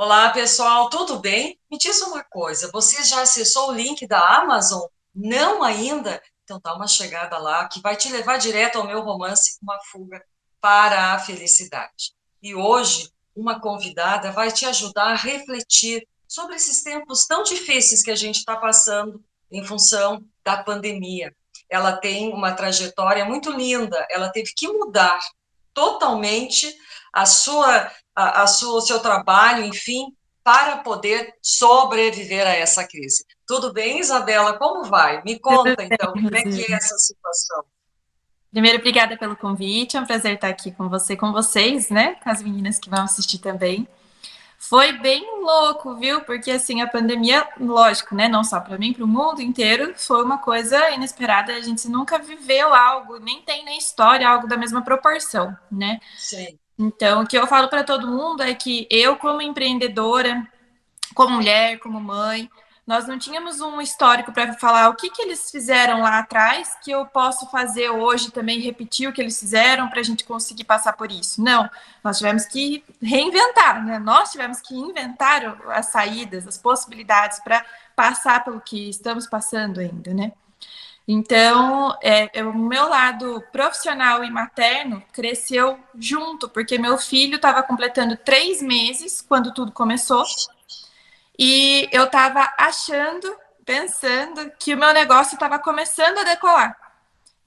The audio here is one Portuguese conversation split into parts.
Olá, pessoal, tudo bem? Me diz uma coisa, você já acessou o link da Amazon? Não ainda? Então dá uma chegada lá que vai te levar direto ao meu romance Uma Fuga para a Felicidade. E hoje, uma convidada vai te ajudar a refletir sobre esses tempos tão difíceis que a gente está passando em função da pandemia. Ela tem uma trajetória muito linda, ela teve que mudar totalmente a sua o seu trabalho, enfim, para poder sobreviver a essa crise. Tudo bem, Isabela? Como vai? Me Tudo conta, então, bem, como é que é Rosane. essa situação? Primeiro, obrigada pelo convite. É um prazer estar aqui com você, com vocês, né? Com as meninas que vão assistir também. Foi bem louco, viu? Porque assim, a pandemia, lógico, né? Não só para mim, para o mundo inteiro, foi uma coisa inesperada. A gente nunca viveu algo, nem tem na história algo da mesma proporção, né? Sim, Então, o que eu falo para todo mundo é que eu, como empreendedora, como mulher, como mãe, nós não tínhamos um histórico para falar o que, que eles fizeram lá atrás que eu posso fazer hoje também, repetir o que eles fizeram para a gente conseguir passar por isso. Não, nós tivemos que reinventar, né? Nós tivemos que inventar as saídas, as possibilidades para passar pelo que estamos passando ainda, né? Então, o meu lado profissional e materno cresceu junto, porque meu filho estava completando 3 meses quando tudo começou. E eu estava achando, pensando que o meu negócio estava começando a decolar.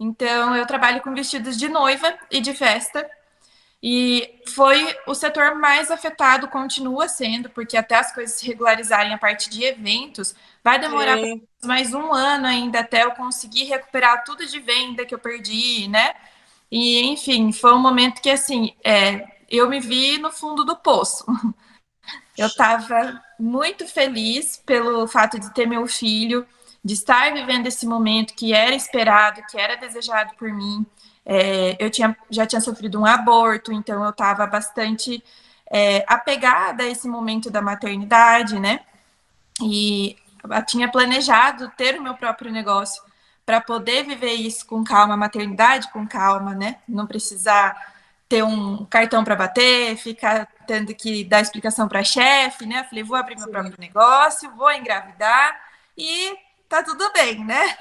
Então, eu trabalho com vestidos de noiva e de festa. E foi o setor mais afetado, continua sendo, porque até as coisas se regularizarem a parte de eventos, vai demorar sim. mais um ano ainda até eu conseguir recuperar tudo de venda que eu perdi, né? E, enfim, foi um momento que, assim, eu me vi no fundo do poço. Eu estava muito feliz pelo fato de ter meu filho, de estar vivendo esse momento que era esperado, que era desejado por mim. Já tinha sofrido um aborto, então eu estava bastante apegada a esse momento da maternidade, né? E eu tinha planejado ter o meu próprio negócio para poder viver isso com calma, a maternidade com calma, né? Não precisar ter um cartão para bater, ficar tendo que dar explicação para a chefe, né? Eu falei, vou abrir meu Sim. próprio negócio, vou engravidar e tá tudo bem, né?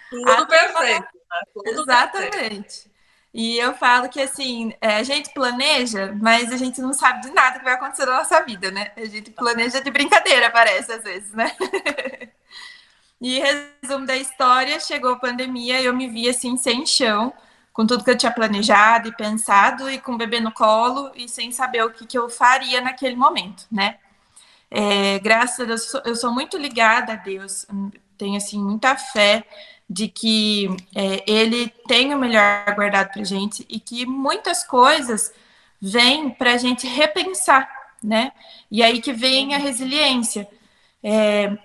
Tudo Até perfeito, né? Tudo perfeito. exatamente. E eu falo que assim, a gente planeja, mas a gente não sabe de nada que vai acontecer na nossa vida, né? A gente planeja de brincadeira, parece, às vezes, né? E resumo da história, chegou a pandemia, eu me vi assim, sem chão, com tudo que eu tinha planejado e pensado, e com o bebê no colo, e sem saber o que, que eu faria naquele momento, né? Graças a Deus, eu sou muito ligada a Deus, tenho assim muita fé de que Ele tem o melhor guardado para gente e que muitas coisas vêm para a gente repensar, né? E aí que vem a resiliência.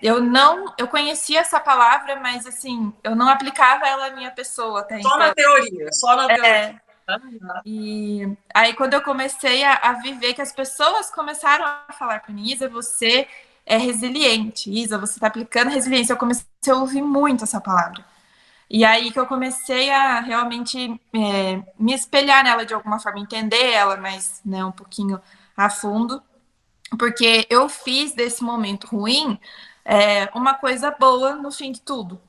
Eu conhecia essa palavra, mas assim, eu não aplicava ela à minha pessoa até Só na então. teoria, só na teoria. E aí, quando eu comecei a viver, que as pessoas começaram a falar para mim, Isa, você é resiliente, Isa, você está aplicando resiliência. Eu comecei a ouvir muito essa palavra. E aí que eu comecei a realmente me espelhar nela de alguma forma, entender ela, mas né, um pouquinho a fundo, porque eu fiz desse momento ruim uma coisa boa no fim de tudo.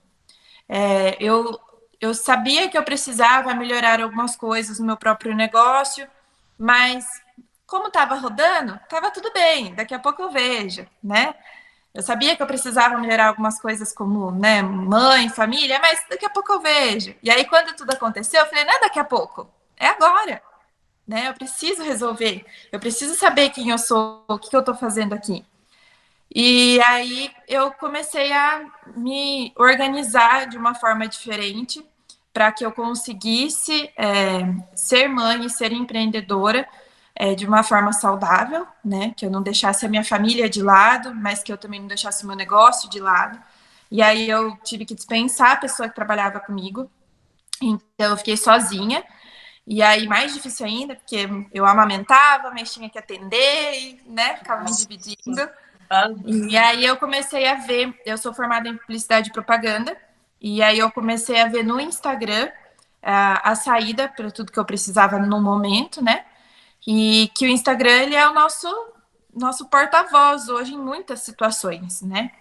Eu sabia que eu precisava melhorar algumas coisas no meu próprio negócio, mas como estava rodando, estava tudo bem, daqui a pouco eu vejo, né? Eu sabia que eu precisava melhorar algumas coisas como, né, mãe, família, mas daqui a pouco eu vejo. E aí, quando tudo aconteceu, eu falei, não é daqui a pouco, é agora, né? Eu preciso resolver, eu preciso saber quem eu sou, o que eu estou fazendo aqui. E aí eu comecei a me organizar de uma forma diferente para que eu conseguisse ser mãe e ser empreendedora de uma forma saudável, né? Que eu não deixasse a minha família de lado, mas que eu também não deixasse o meu negócio de lado. E aí eu tive que dispensar a pessoa que trabalhava comigo, então eu fiquei sozinha. E aí mais difícil ainda, porque eu amamentava, mas tinha que atender e, né, ficava me Nossa. dividindo. Ah, E aí eu comecei a ver, eu sou formada em publicidade e propaganda, e aí eu comecei a ver no Instagram a saída para tudo que eu precisava no momento, né? E que o Instagram ele é o nosso nosso porta-voz hoje em muitas situações, né?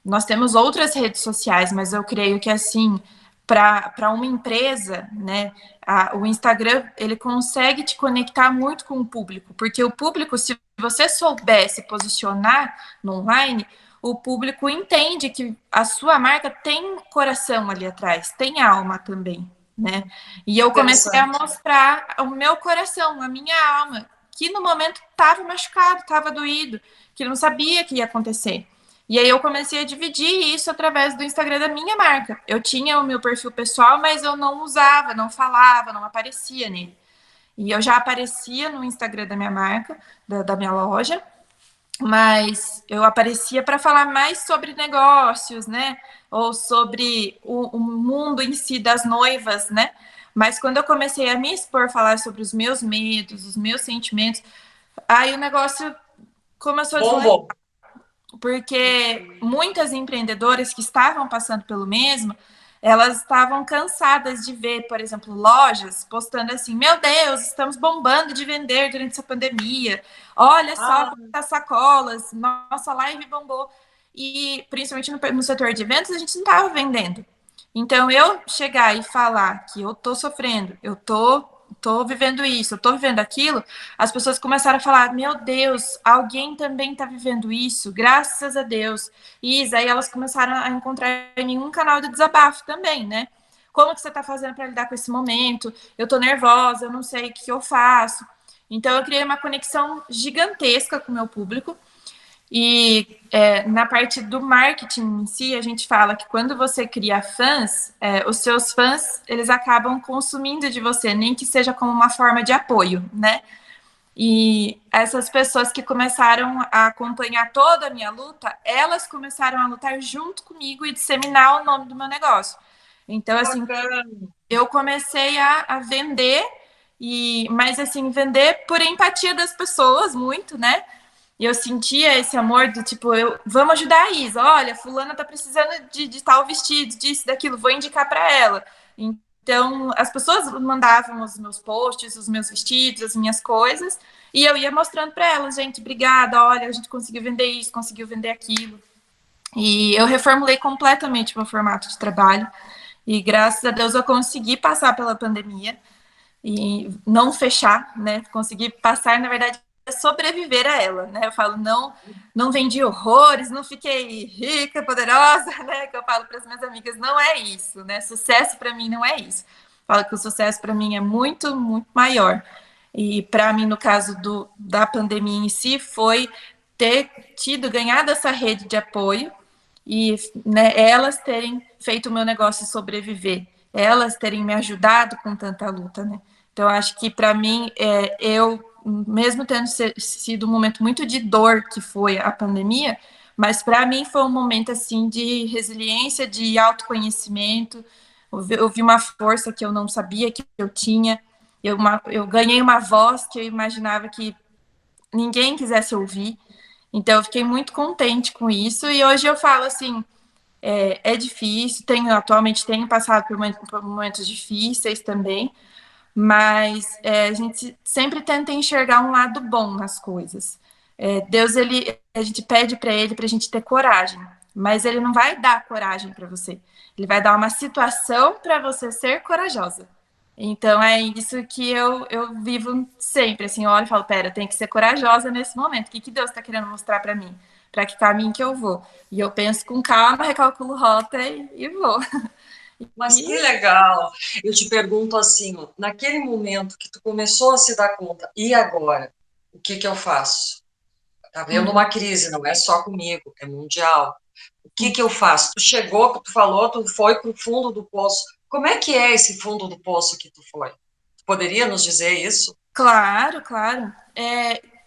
Nós temos outras redes sociais, mas eu creio que assim, para uma empresa, né, o Instagram ele consegue te conectar muito com o público, porque o público, se você souber se posicionar no online, o público entende que a sua marca tem coração ali atrás, tem alma também, né? E eu comecei a Interessante. mostrar o meu coração, a minha alma, que no momento estava machucado, estava doído, que não sabia o que ia acontecer. E aí eu comecei a dividir isso através do Instagram da minha marca. Eu tinha o meu perfil pessoal, mas eu não usava, não falava, não aparecia nele. E eu já aparecia no Instagram da minha marca, da minha loja, mas eu aparecia para falar mais sobre negócios, né? Ou sobre o mundo em si das noivas, né? Mas quando eu comecei a me expor, falar sobre os meus medos, os meus sentimentos, aí o negócio começou a deslanchar, Bombom. porque muitas empreendedoras que estavam passando pelo mesmo, elas estavam cansadas de ver, por exemplo, lojas postando assim: meu Deus, estamos bombando de vender durante essa pandemia. Olha só Ah, quantas sacolas, nossa live bombou. E principalmente no setor de eventos, a gente não estava vendendo. Então, eu chegar e falar que eu tô sofrendo, eu tô vivendo isso, eu tô vivendo aquilo, as pessoas começaram a falar: meu Deus, alguém também tá vivendo isso, graças a Deus. E aí elas começaram a encontrar em mim um canal de desabafo também, né? Como que você tá fazendo para lidar com esse momento? Eu tô nervosa, eu não sei o que eu faço. Então, eu criei uma conexão gigantesca com o meu público. E na parte do marketing em si, a gente fala que quando você cria fãs, os seus fãs, eles acabam consumindo de você, nem que seja como uma forma de apoio, né? E essas pessoas que começaram a acompanhar toda a minha luta, elas começaram a lutar junto comigo e disseminar o nome do meu negócio. Então, assim, bacana. eu comecei a vender, mas assim, vender por empatia das pessoas, muito, né? E eu sentia esse amor do tipo, vamos ajudar a Isa. Olha, fulana tá precisando de tal vestido, disso, daquilo, vou indicar para ela. Então, as pessoas mandavam os meus posts, os meus vestidos, as minhas coisas, e eu ia mostrando para elas: gente, obrigada, olha, a gente conseguiu vender isso, conseguiu vender aquilo. E eu reformulei completamente o meu formato de trabalho. E graças a Deus eu consegui passar pela pandemia e não fechar, né? Conseguir passar, na verdade, sobreviver a ela, né? Eu falo, não vendi horrores, não fiquei rica, poderosa, né? Que eu falo para as minhas amigas, não é isso, né? Sucesso para mim não é isso. Eu falo que o sucesso para mim é muito, muito maior. E para mim, no caso da pandemia em si, foi ter ganhado essa rede de apoio e, né, elas terem feito o meu negócio sobreviver, elas terem me ajudado com tanta luta, né? Então, acho que para mim, eu, mesmo tendo sido um momento muito de dor que foi a pandemia, mas para mim foi um momento assim de resiliência, de autoconhecimento. Eu vi uma força que eu não sabia que eu tinha. Eu ganhei uma voz que eu imaginava que ninguém quisesse ouvir. Então, eu fiquei muito contente com isso. E hoje eu falo assim: é difícil, atualmente tenho passado por momentos difíceis também, mas a gente sempre tenta enxergar um lado bom nas coisas. Deus, a gente pede para ele para a gente ter coragem, mas ele não vai dar coragem para você. Ele vai dar uma situação para você ser corajosa. Então é isso que eu vivo sempre, assim, eu olho e falo: pera, eu tenho que ser corajosa nesse momento. O que Deus está querendo mostrar para mim? Para que caminho que eu vou? E eu penso com calma, recalculo rota e vou. Mas que E legal. Eu te pergunto assim, ó, naquele momento que tu começou a se dar conta, e agora? O que que eu faço? Tá vendo uma crise, não é só comigo, é mundial. O que que eu faço? Tu chegou, tu falou, tu foi para o fundo do poço. Como é que é esse fundo do poço que tu foi? Tu poderia nos dizer isso? claro, claro.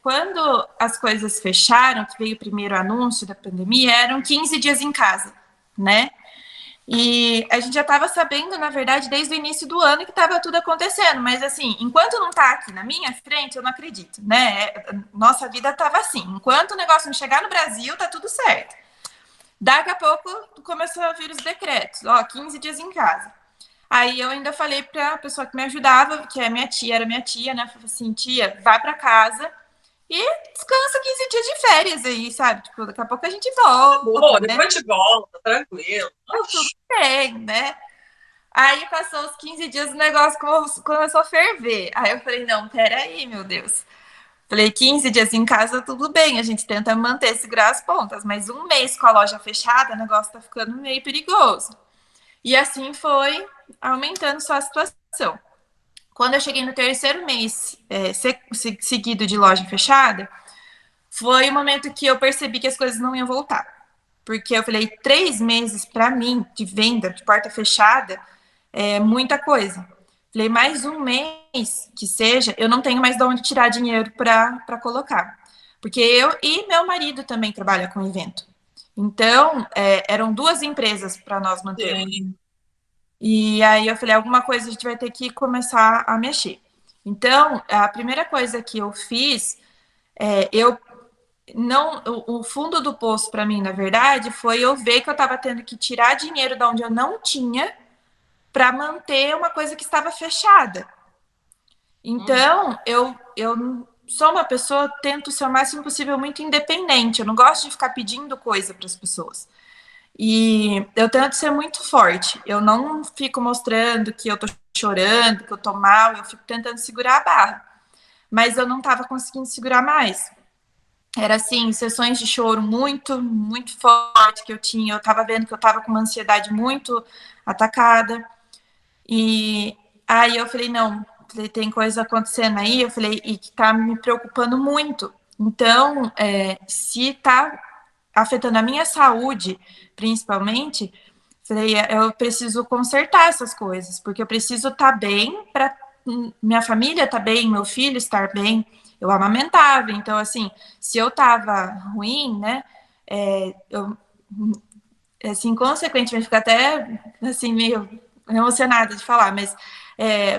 Quando as coisas fecharam, que veio o primeiro anúncio da pandemia, eram 15 dias em casa, né? E a gente já estava sabendo, na verdade, desde o início do ano que estava tudo acontecendo. Mas, assim, enquanto não está aqui na minha frente, eu não acredito, né? Nossa vida estava assim. Enquanto o negócio não chegar no Brasil, tá tudo certo. Daqui a pouco começou a vir os decretos, ó, 15 dias em casa. Aí eu ainda falei para a pessoa que me ajudava, que é minha tia, era minha tia, né? Falei assim: tia, vai para casa, e descansa 15 dias de férias aí, sabe? Tipo, daqui a pouco a gente volta, Boa, né? depois a gente volta, tranquilo. Tá tudo bem, né? Aí passou os 15 dias, o negócio começou a ferver. Aí eu falei, não, peraí, meu Deus. Falei, 15 dias em casa, tudo bem, a gente tenta manter, segurar as pontas, mas um mês com a loja fechada, o negócio tá ficando meio perigoso. E assim foi aumentando só a situação. Quando eu cheguei no terceiro mês seguido de loja fechada, foi o momento que eu percebi que as coisas não iam voltar. Porque eu falei, 3 meses para mim de venda, de porta fechada, é muita coisa. Falei, mais um mês que seja, eu não tenho mais de onde tirar dinheiro para colocar. Porque eu e meu marido também trabalham com evento. Então, eram duas empresas para nós mantermos. Sim. E aí eu falei, alguma coisa a gente vai ter que começar a mexer. Então, a primeira coisa que eu fiz, eu não, o fundo do poço para mim, na verdade, foi eu ver que eu estava tendo que tirar dinheiro de onde eu não tinha para manter uma coisa que estava fechada. Então, eu sou uma pessoa, tento ser o máximo possível muito independente. Eu não gosto de ficar pedindo coisa para as pessoas. E eu tento ser muito forte. Eu não fico mostrando que eu tô chorando, que eu tô mal, eu fico tentando segurar a barra. Mas eu não estava conseguindo segurar mais. Era assim, sessões de choro muito, muito forte que eu tinha. Eu estava vendo que eu estava com uma ansiedade muito atacada. E aí eu falei, não, falei, tem coisa acontecendo aí, eu falei, e que tá me preocupando muito. Então, se tá afetando a minha saúde, principalmente, falei, eu preciso consertar essas coisas, porque eu preciso estar bem para minha família estar bem, meu filho estar bem. Eu amamentava, então assim, se eu tava ruim, né, eu assim, consequentemente, fico até assim meio emocionada de falar, mas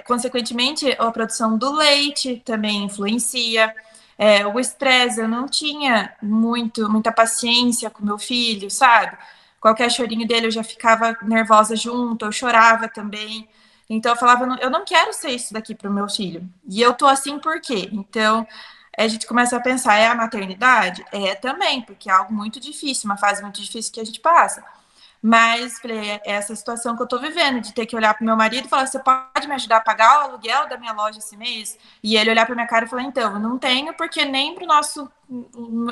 consequentemente a produção do leite também influencia. O estresse, eu não tinha muita paciência com meu filho, sabe? Qualquer chorinho dele eu já ficava nervosa junto, eu chorava também. Então eu falava, eu não quero ser isso daqui para o meu filho. E eu tô assim por quê? Então a gente começa a pensar, é a maternidade? É também, porque é algo muito difícil, uma fase muito difícil que a gente passa. Mas, falei, é essa situação que eu tô vivendo, de ter que olhar pro meu marido e falar, você pode me ajudar a pagar o aluguel da minha loja esse mês? E ele olhar pra minha cara e falar, então, eu não tenho, porque nem pro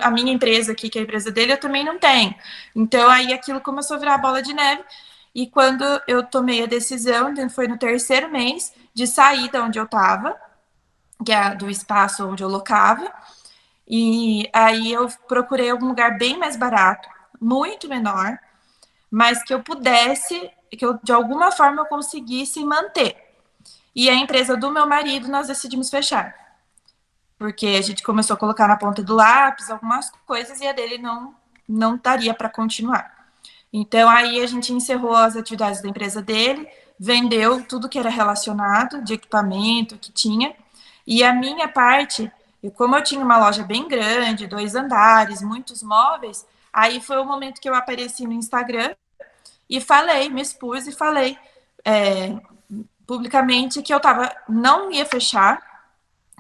a minha empresa aqui, que é a empresa dele, eu também não tenho. Então, aí aquilo começou a virar bola de neve. E quando eu tomei a decisão, foi no terceiro mês, de sair da onde eu tava, que é do espaço onde eu locava, e aí eu procurei algum lugar bem mais barato, muito menor, mas que eu pudesse, que eu de alguma forma eu conseguisse manter. E a empresa do meu marido nós decidimos fechar, porque a gente começou a colocar na ponta do lápis algumas coisas e a dele não daria para continuar. Então aí a gente encerrou as atividades da empresa dele, vendeu tudo que era relacionado de equipamento que tinha, e a minha parte, e como eu tinha uma loja bem grande, 2 andares, muitos móveis, aí foi o momento que eu apareci no Instagram e falei, me expus e falei é, publicamente que eu não ia fechar,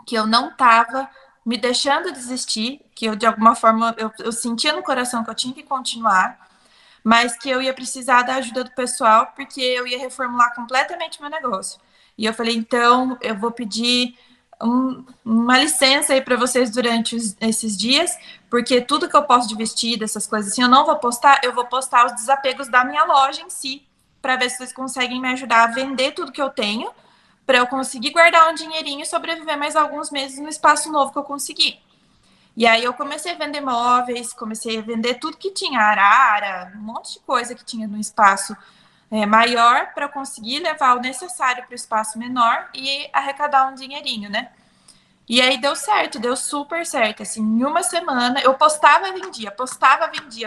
que eu não estava me deixando desistir, que eu de alguma forma eu sentia no coração que eu tinha que continuar, mas que eu ia precisar da ajuda do pessoal porque eu ia reformular completamente meu negócio. E eu falei, então eu vou pedir uma licença aí para vocês durante esses dias, porque tudo que eu posto de vestido, essas coisas assim, eu não vou postar, eu vou postar os desapegos da minha loja em si, para ver se vocês conseguem me ajudar a vender tudo que eu tenho, para eu conseguir guardar um dinheirinho e sobreviver mais alguns meses no espaço novo que eu consegui. E aí eu comecei a vender móveis, comecei a vender tudo que tinha, arara, um monte de coisa que tinha no espaço maior para conseguir levar o necessário para o espaço menor e arrecadar um dinheirinho, né? E aí deu certo, deu super certo. Assim, em uma semana eu postava, vendia.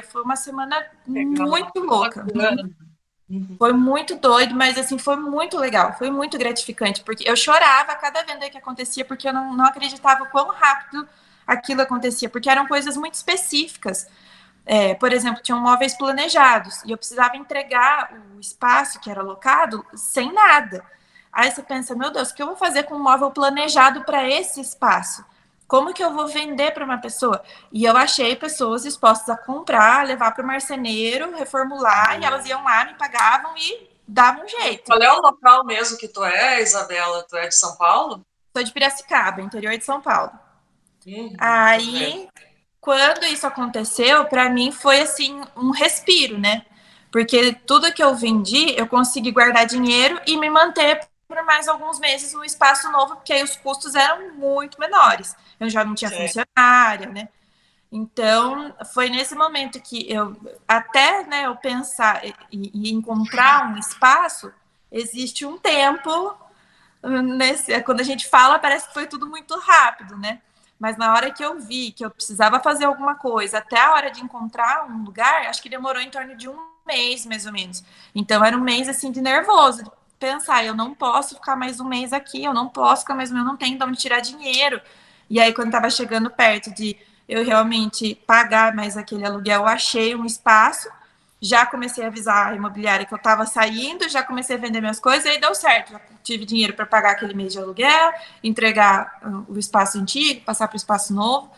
Foi uma semana Legal, muito louca. bacana. Uhum. Foi muito doido, mas assim, foi muito legal, foi muito gratificante, porque eu chorava a cada venda que acontecia, porque eu não acreditava quão rápido aquilo acontecia, porque eram coisas muito específicas. Por exemplo, tinham móveis planejados e eu precisava entregar o espaço que era alocado sem nada. Aí você pensa, meu Deus, o que eu vou fazer com um móvel planejado para esse espaço? Como que eu vou vender para uma pessoa? E eu achei pessoas dispostas a comprar, levar para o marceneiro, reformular, e elas iam lá, me pagavam e davam um jeito. Qual é o local mesmo que tu é, Isabela? Tu é de São Paulo? Sou de Piracicaba, interior de São Paulo. Tudo bem. Aí, quando isso aconteceu, para mim foi assim um respiro, né? Porque tudo que eu vendi, eu consegui guardar dinheiro e me manter por mais alguns meses no espaço novo, porque aí os custos eram muito menores. Eu já não tinha Sim. funcionária, né? Então, foi nesse momento que eu, até né, eu pensar e encontrar um espaço, existe um tempo quando a gente fala, parece que foi tudo muito rápido, né? Mas na hora que eu vi que eu precisava fazer alguma coisa, até a hora de encontrar um lugar, acho que demorou em torno de um mês, mais ou menos. Então era um mês assim de nervoso, de pensar, eu não posso ficar mais um mês aqui, eu não posso ficar mais um mês, eu não tenho de onde tirar dinheiro. E aí, quando estava chegando perto de eu realmente pagar mais aquele aluguel, eu achei um espaço, já comecei a avisar a imobiliária que eu estava saindo, já comecei a vender minhas coisas, e aí deu certo. Já tive dinheiro para pagar aquele mês de aluguel, entregar o espaço antigo, passar para o espaço novo.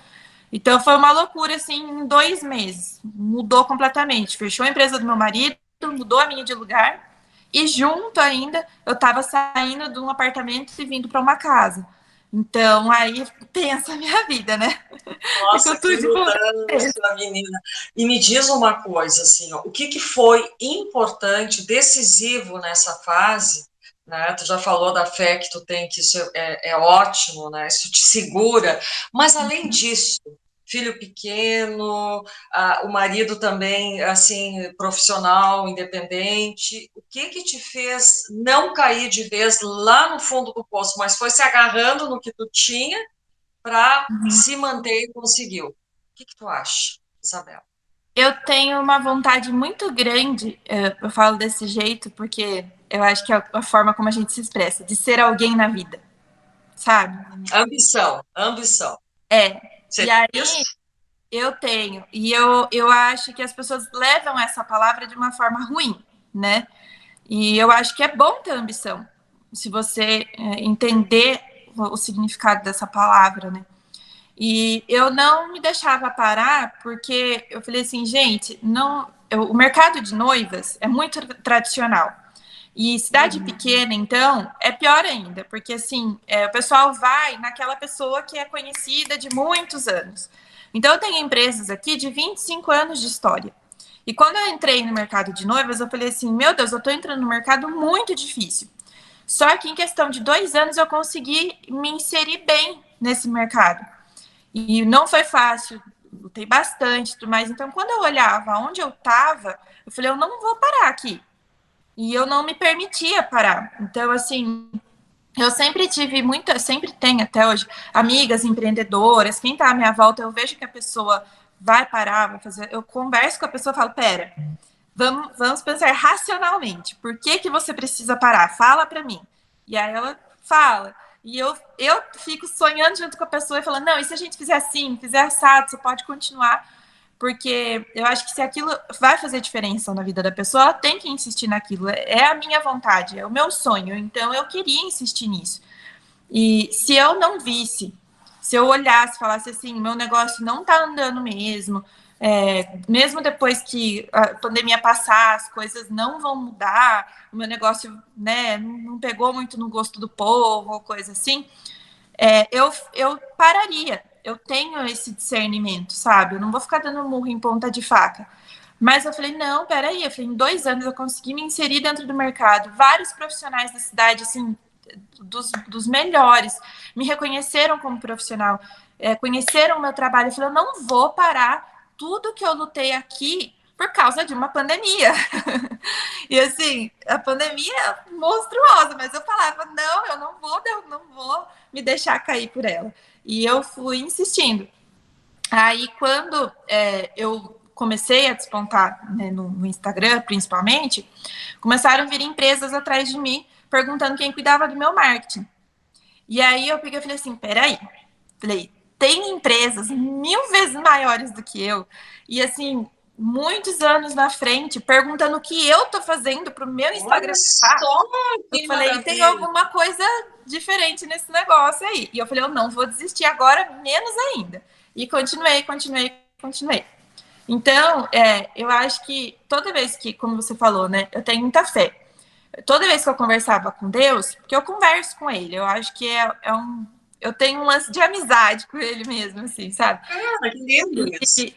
Então foi uma loucura, assim, em 2 meses. Mudou completamente. Fechou a empresa do meu marido, mudou a minha de lugar, e junto ainda eu estava saindo de um apartamento e vindo para uma casa. Então aí pensa a minha vida, né? Ficou Nossa, que tudo de ponta mudança, menina. E me diz uma coisa, assim, ó, o que que foi importante, decisivo nessa fase, né? Tu já falou da fé que tu tem, que isso é ótimo, né? Isso te segura. Mas além disso, filho pequeno, o marido também, assim, profissional, independente, o que que te fez não cair de vez lá no fundo do poço, mas foi se agarrando no que tu tinha para se manter e conseguiu. O que que tu acha, Isabela? Eu tenho uma vontade muito grande, eu falo desse jeito porque eu acho que é a forma como a gente se expressa, de ser alguém na vida, sabe? Ambição, ambição. É. Você E tem aí isso? eu tenho, e eu acho que as pessoas levam essa palavra de uma forma ruim, né? E eu acho que é bom ter ambição, se você entender o significado dessa palavra, né? E eu não me deixava parar porque eu falei assim, gente, não, o mercado de noivas é muito tradicional. E cidade pequena, então, é pior ainda, porque assim, o pessoal vai naquela pessoa que é conhecida de muitos anos. Então, eu tenho empresas aqui de 25 anos de história. E quando eu entrei no mercado de noivas, eu falei assim: meu Deus, eu estou entrando no mercado muito difícil. Só que em questão de 2 anos eu consegui me inserir bem nesse mercado. E não foi fácil, lutei bastante, tudo mais. Então, quando eu olhava onde eu estava, eu falei: eu não vou parar aqui. E eu não me permitia parar. Então, assim, eu sempre tive muita, sempre tenho até hoje, amigas empreendedoras. Quem está à minha volta, eu vejo que a pessoa vai parar, vai fazer. Eu converso com a pessoa e falo: pera, vamos pensar racionalmente. Por que, que você precisa parar? Fala para mim. E aí ela fala. E eu fico sonhando junto com a pessoa e falando: não, e se a gente fizer assim, fizer assado, você pode continuar. Porque eu acho que se aquilo vai fazer diferença na vida da pessoa, ela tem que insistir naquilo. É a minha vontade, é o meu sonho. Então eu queria insistir nisso. E se eu não visse, se eu olhasse, falasse assim, meu negócio não está andando mesmo, mesmo depois que a pandemia passar, as coisas não vão mudar, o meu negócio, né, não pegou muito no gosto do povo, ou coisa assim, eu pararia. Eu tenho esse discernimento, sabe? Eu não vou ficar dando murro em ponta de faca. Mas eu falei, não, peraí. Eu falei, em 2 anos eu consegui me inserir dentro do mercado. Vários profissionais da cidade, assim, dos melhores, me reconheceram como profissional, conheceram o meu trabalho. Eu falei, eu não vou parar tudo que eu lutei aqui por causa de uma pandemia. E assim, a pandemia é monstruosa, mas eu falava, não, eu não vou me deixar cair por ela. E eu fui insistindo. Aí, quando eu comecei a despontar, né, no Instagram, principalmente, começaram a vir empresas atrás de mim perguntando quem cuidava do meu marketing. E aí eu peguei e falei assim, peraí. Falei, tem empresas 1000 vezes maiores do que eu. E assim, muitos anos na frente, perguntando o que eu tô fazendo pro meu Instagram. Olha só, Eu que falei, tem maravilha. alguma coisa diferente nesse negócio aí. E eu falei, eu não vou desistir agora, menos ainda. E continuei, continuei, continuei. Então, eu acho que toda vez que, como você falou, né, eu tenho muita fé. Toda vez que eu conversava com Deus, porque eu converso com Ele, eu acho que eu tenho um lance de amizade com Ele mesmo, assim, sabe? Cara, que lindo isso. E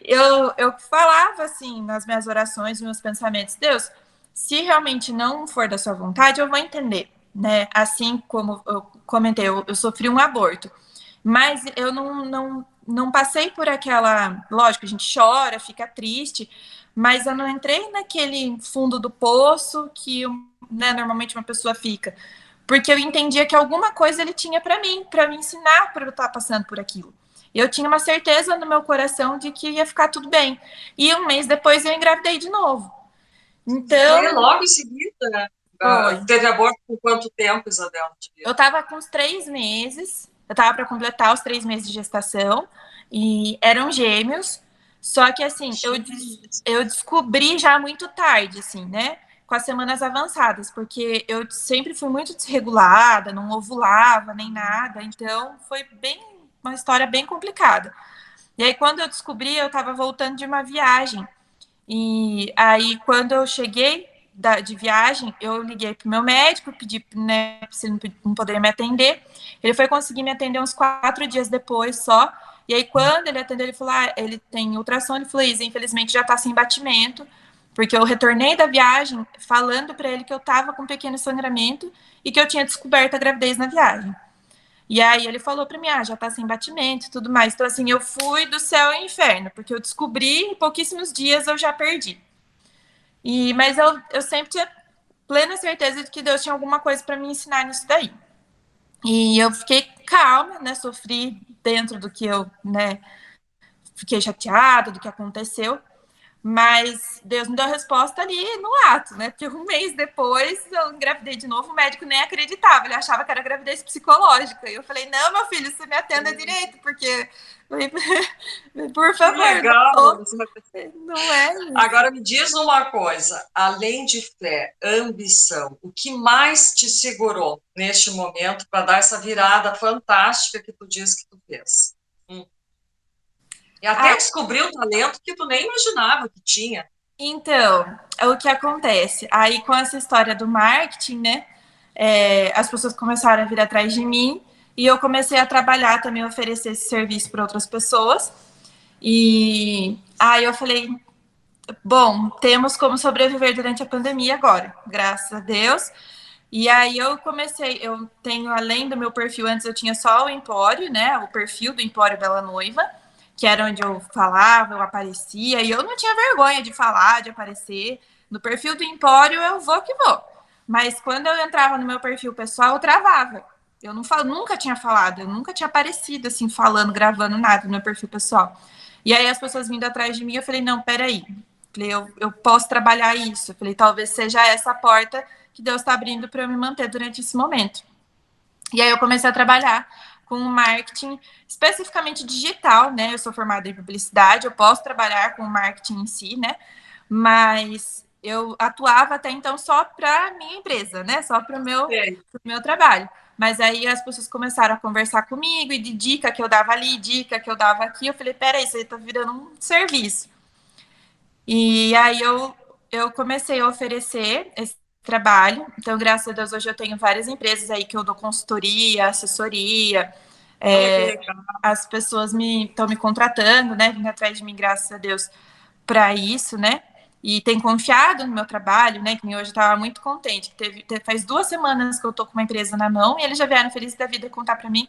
eu falava, assim, nas minhas orações, nos meus pensamentos, Deus, se realmente não for da sua vontade, eu vou entender, né? Assim como eu comentei, eu sofri um aborto, mas eu não passei por aquela. Lógico, a gente chora, fica triste, mas eu não entrei naquele fundo do poço que, né, normalmente uma pessoa fica. Porque eu entendia que alguma coisa ele tinha para me ensinar para eu estar passando por aquilo. E eu tinha uma certeza no meu coração de que ia ficar tudo bem. E um mês depois eu engravidei de novo. Foi Então, logo em seguida, né? foi. Teve aborto por quanto tempo, Isabela? Eu estava com uns 3 meses, eu estava para completar os 3 meses de gestação, e eram gêmeos, só que assim, eu descobri já muito tarde, assim, né? Com as semanas avançadas, porque eu sempre fui muito desregulada, não ovulava nem nada, então foi bem uma história bem complicada. E aí, quando eu descobri, eu estava voltando de uma viagem. E aí, quando eu cheguei de viagem, eu liguei pro meu médico, pedi, né, se ele não poderia me atender. Ele foi conseguir me atender uns 4 dias depois só. E aí, quando ele atendeu, ele falou: ah, ele tem ultrassom. Ele falou: Isa, infelizmente já tá sem batimento, porque eu retornei da viagem falando para ele que eu tava com um pequeno sangramento e que eu tinha descoberto a gravidez na viagem. E aí ele falou para mim, ah, já tá sem batimento e tudo mais. Então, assim, eu fui do céu ao inferno, porque eu descobri em pouquíssimos dias eu já perdi. Mas eu sempre tinha plena certeza de que Deus tinha alguma coisa para me ensinar nisso daí. E eu fiquei calma, né? Sofri dentro do que eu, né? Fiquei chateada do que aconteceu. Mas Deus me deu a resposta ali no ato, né? Porque um mês depois eu engravidei de novo, o médico nem acreditava, ele achava que era gravidez psicológica. E eu falei: não, meu filho, você me atenda direito, porque, por Que favor, legal! não é isso. Agora me diz uma coisa, além de fé, ambição, o que mais te segurou neste momento para dar essa virada fantástica que tu diz que tu fez? E até Ah, descobrir um talento que tu nem imaginava que tinha. então, é o que acontece. Aí, com essa história do marketing, né? As pessoas começaram a vir atrás de mim e eu comecei a trabalhar também, oferecer esse serviço para outras pessoas. E aí eu falei, bom, temos como sobreviver durante a pandemia agora, graças a Deus. E aí eu tenho, além do meu perfil, antes eu tinha só o Empório, né? O perfil do Empório Bela Noiva, que era onde eu falava, eu aparecia, e eu não tinha vergonha de falar, de aparecer. No perfil do Empório eu vou que vou. Mas quando eu entrava no meu perfil pessoal, eu travava. Eu não falo, nunca tinha falado, eu nunca tinha aparecido assim, falando, gravando nada no meu perfil pessoal. E aí as pessoas vindo atrás de mim, eu falei, não, peraí. Falei, eu posso trabalhar isso. Eu falei, talvez seja essa a porta que Deus está abrindo para eu me manter durante esse momento. E aí eu comecei a trabalhar com marketing especificamente digital, né? Eu sou formada em publicidade, eu posso trabalhar com marketing em si, né? Mas eu atuava até então só para minha empresa, né? Só para o meu trabalho. Mas aí as pessoas começaram a conversar comigo e de dica que eu dava ali, dica que eu dava aqui, eu falei, peraí, isso aí tá virando um serviço. E aí eu comecei a oferecer esse trabalho. Então, graças a Deus, hoje eu tenho várias empresas aí que eu dou consultoria, assessoria. Olha que É, legal. as pessoas estão me contratando, né? Vindo atrás de mim, graças a Deus, para isso, né? E tem confiado no meu trabalho, né? Que hoje eu estava muito contente. Faz 2 semanas que eu tô com uma empresa na mão e eles já vieram felizes da vida contar para mim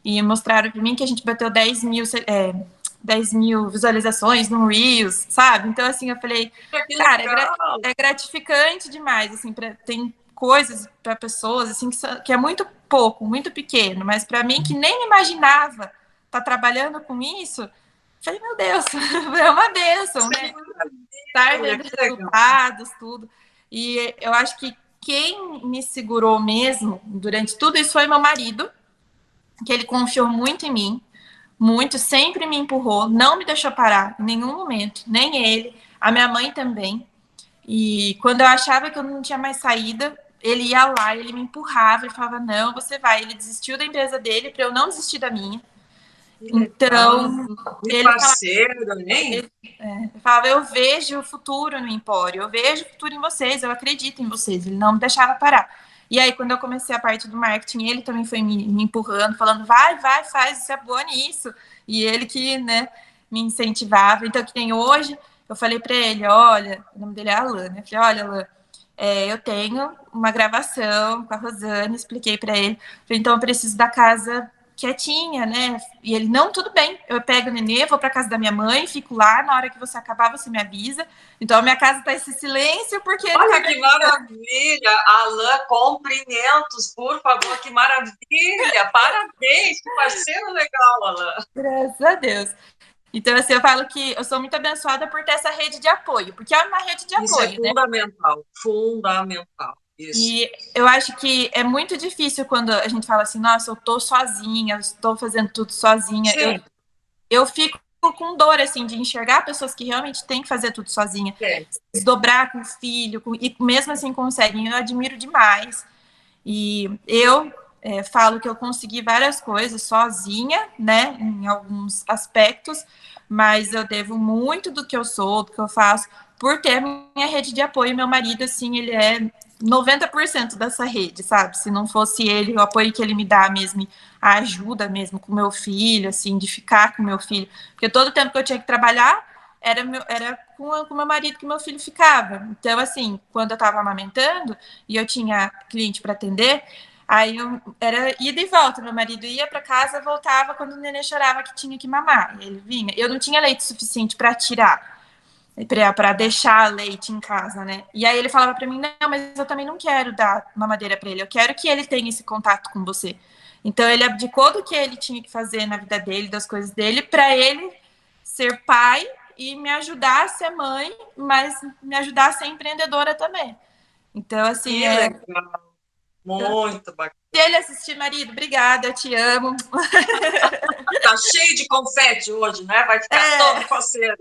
e mostraram para mim que a gente bateu 10 mil visualizações no Reels, sabe? Então, assim, eu falei, Que cara, legal. é gratificante demais, assim, tem coisas para pessoas, assim, que é muito pouco, muito pequeno, mas para mim, que nem imaginava estar trabalhando com isso, falei, meu Deus, é uma bênção, Que né? Estar maravilha, vendo que legal. resultados, tudo. E eu acho que quem me segurou mesmo durante tudo isso foi meu marido, que ele confiou muito em mim, muito, sempre me empurrou, não me deixou parar em nenhum momento, nem ele. A minha mãe também. E quando eu achava que eu não tinha mais saída, ele ia lá, ele me empurrava e falava, não, você vai. Ele desistiu da empresa dele para eu não desistir da minha. Que legal. Então, Que ele falava, parceiro, hein? ele falava, eu vejo o futuro no Empório, eu vejo o futuro em vocês, eu acredito em vocês. Ele não me deixava parar. E aí, quando eu comecei a parte do marketing, ele também foi me empurrando, falando, vai, faz, você é boa nisso. E ele que, né, me incentivava. Então, que tem hoje, eu falei para ele, olha, o nome dele é Alan, né? Eu falei, olha, Alan, eu tenho uma gravação com a Rosane, expliquei para ele, falei, então eu preciso da casa quietinha, né? E ele, não, tudo bem, eu pego o nenê, vou para casa da minha mãe, fico lá, na hora que você acabar, você me avisa. Então a minha casa tá esse silêncio, porque ele Olha tá que maravilha! Alain, cumprimentos, por favor, que maravilha! Parabéns, que parceiro legal, Alain. graças a Deus. Então, assim, eu falo que eu sou muito abençoada por ter essa rede de apoio, porque é uma rede de Isso é apoio, né? fundamental, fundamental. Isso. E eu acho que é muito difícil quando a gente fala assim, nossa, eu tô sozinha, eu estou fazendo tudo sozinha. Sim, Eu fico com dor, assim, de enxergar pessoas que realmente têm que fazer tudo sozinha, sim. desdobrar com o filho, e mesmo assim conseguem. Eu admiro demais. E eu falo que eu consegui várias coisas sozinha, né, em alguns aspectos, mas eu devo muito do que eu sou, do que eu faço, por ter minha rede de apoio. Meu marido, assim, ele é 90% dessa rede, sabe? Se não fosse ele, o apoio que ele me dá mesmo, a ajuda mesmo com meu filho, assim, de ficar com meu filho, porque todo o tempo que eu tinha que trabalhar, era com o meu marido que meu filho ficava. Então, assim, quando eu estava amamentando e eu tinha cliente para atender, aí era ida e volta. Meu marido ia para casa, voltava quando o nenê chorava que tinha que mamar. Ele vinha. Eu não tinha leite suficiente para tirar, para deixar leite em casa, né? E aí ele falava para mim: não, mas eu também não quero dar mamadeira para ele. Eu quero que ele tenha esse contato com você. Então ele abdicou do que ele tinha que fazer na vida dele, das coisas dele, para ele ser pai e me ajudar a ser mãe, mas me ajudar a ser empreendedora também. Então, assim, Que legal, muito bacana. se ele assistir, marido, obrigada, eu te amo. Tá cheio de confete hoje, né? Vai ficar todo faceiro.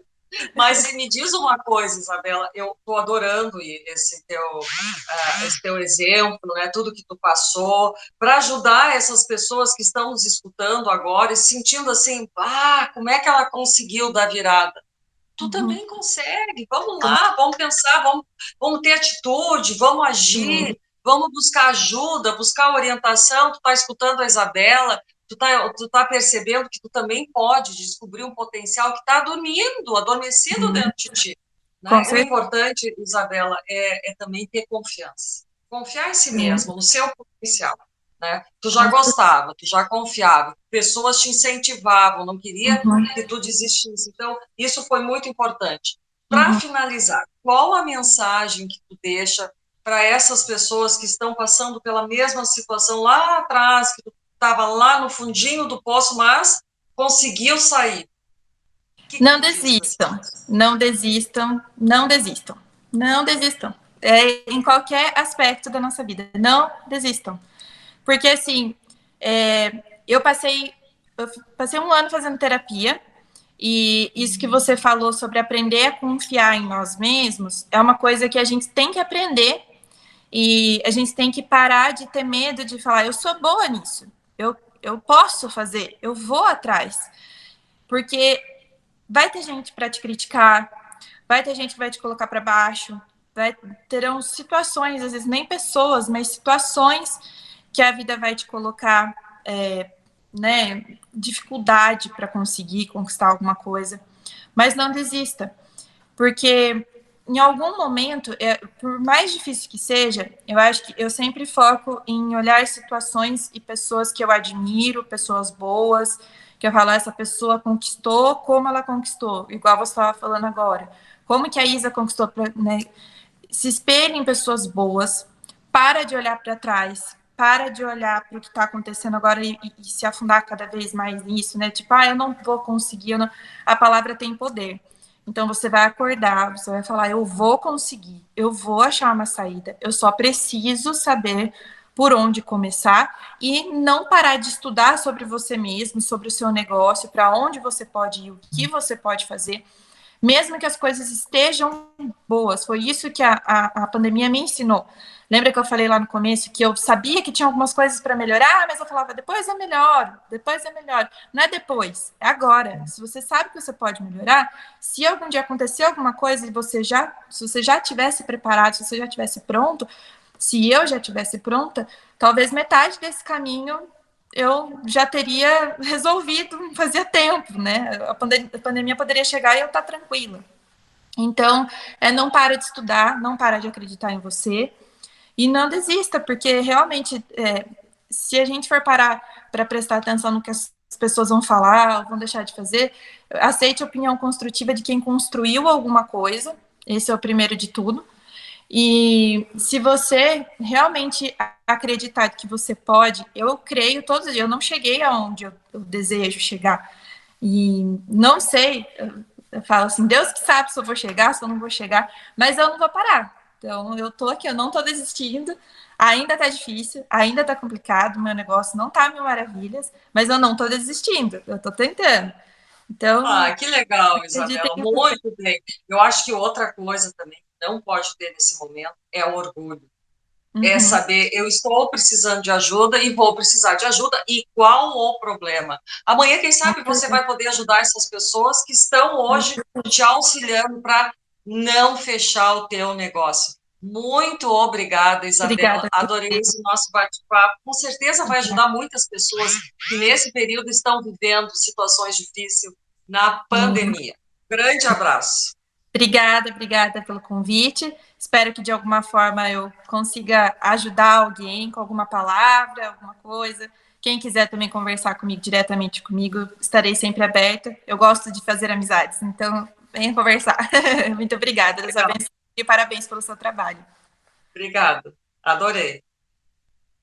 Mas me diz uma coisa, Isabela, eu estou adorando esse teu exemplo, né? Tudo que tu passou, para ajudar essas pessoas que estão nos escutando agora e sentindo assim, como é que ela conseguiu dar virada? Tu Uhum. também consegue, vamos lá, vamos pensar, vamos ter atitude, vamos agir, vamos buscar ajuda, buscar orientação. Tu está escutando a Isabela, tu tá percebendo que tu também pode descobrir um potencial que está dormindo, adormecido dentro de ti. Com Né? O certeza. importante, Isabela, é também ter confiança. Confiar em si mesmo, no seu potencial. Né? Tu já gostava, tu já confiava, pessoas te incentivavam, não queria Uhum. que tu desistisse. Então, isso foi muito importante. Para Uhum. finalizar, qual a mensagem que tu deixa para essas pessoas que estão passando pela mesma situação lá atrás, que tu estava lá no fundinho do poço, mas conseguiu sair? O que Não tu diz para desistam, não desistam, não desistam, não desistam. Em qualquer aspecto da nossa vida, não desistam. Porque, assim, eu passei um ano fazendo terapia, e isso que você falou sobre aprender a confiar em nós mesmos é uma coisa que a gente tem que aprender, e a gente tem que parar de ter medo de falar, eu sou boa nisso, eu posso fazer, eu vou atrás. Porque vai ter gente para te criticar, vai ter gente que vai te colocar para baixo, terão situações, às vezes nem pessoas, mas situações que a vida vai te colocar, né, dificuldade para conseguir conquistar alguma coisa. Mas não desista, porque em algum momento, por mais difícil que seja, eu acho que eu sempre foco em olhar situações e pessoas que eu admiro, pessoas boas, que eu falo, essa pessoa conquistou, como ela conquistou, igual você estava falando agora. Como que a Isa conquistou, né? Se espelhe em pessoas boas, para de olhar para trás, para de olhar para o que está acontecendo agora e se afundar cada vez mais nisso, né? Tipo, eu não vou conseguir, não. A palavra tem poder. Então você vai acordar, você vai falar, eu vou conseguir, eu vou achar uma saída, eu só preciso saber por onde começar e não parar de estudar sobre você mesmo, sobre o seu negócio, para onde você pode ir, o que você pode fazer, mesmo que as coisas estejam boas. Foi isso que a pandemia me ensinou. Lembra que eu falei lá no começo que eu sabia que tinha algumas coisas para melhorar, mas eu falava, depois é melhor, depois é melhor. Não é depois, é agora. Se você sabe que você pode melhorar, se algum dia acontecer alguma coisa e se você já tivesse preparado, se você já tivesse pronto, se eu já tivesse pronta, talvez metade desse caminho eu já teria resolvido fazia tempo, né? A pandemia poderia chegar e eu estar tranquila. Então, não para de estudar, não para de acreditar em você e não desista, porque realmente, se a gente for parar para prestar atenção no que as pessoas vão falar ou vão deixar de fazer, aceite a opinião construtiva de quem construiu alguma coisa, esse é o primeiro de tudo. E se você realmente acreditar que você pode, eu creio todos os dias, eu não cheguei aonde eu desejo chegar. E não sei, eu falo assim, Deus que sabe se eu vou chegar, se eu não vou chegar, mas eu não vou parar. Então, eu tô aqui, eu não tô desistindo, ainda tá difícil, ainda tá complicado, meu negócio não tá mil maravilhas, mas eu não tô desistindo, eu tô tentando. Então, Ah, que legal, acredita Isabela. em você. Muito bem. Eu acho que outra coisa também que não pode ter nesse momento é o orgulho. É Uhum. saber, eu estou precisando de ajuda e vou precisar de ajuda, e qual o problema? Amanhã, quem sabe, você vai poder ajudar essas pessoas que estão hoje te auxiliando para não fechar o teu negócio. Muito obrigada, Isabela. Obrigada. Adorei esse nosso bate-papo. Com certeza vai ajudar muitas pessoas que nesse período estão vivendo situações difíceis na Sim. pandemia. Grande abraço. Obrigada pelo convite. Espero que de alguma forma eu consiga ajudar alguém com alguma palavra, alguma coisa. Quem quiser também conversar comigo diretamente comigo, estarei sempre aberta. Eu gosto de fazer amizades, então venha conversar. Muito obrigada, Deus Legal. abençoe e parabéns pelo seu trabalho. Obrigada. Adorei.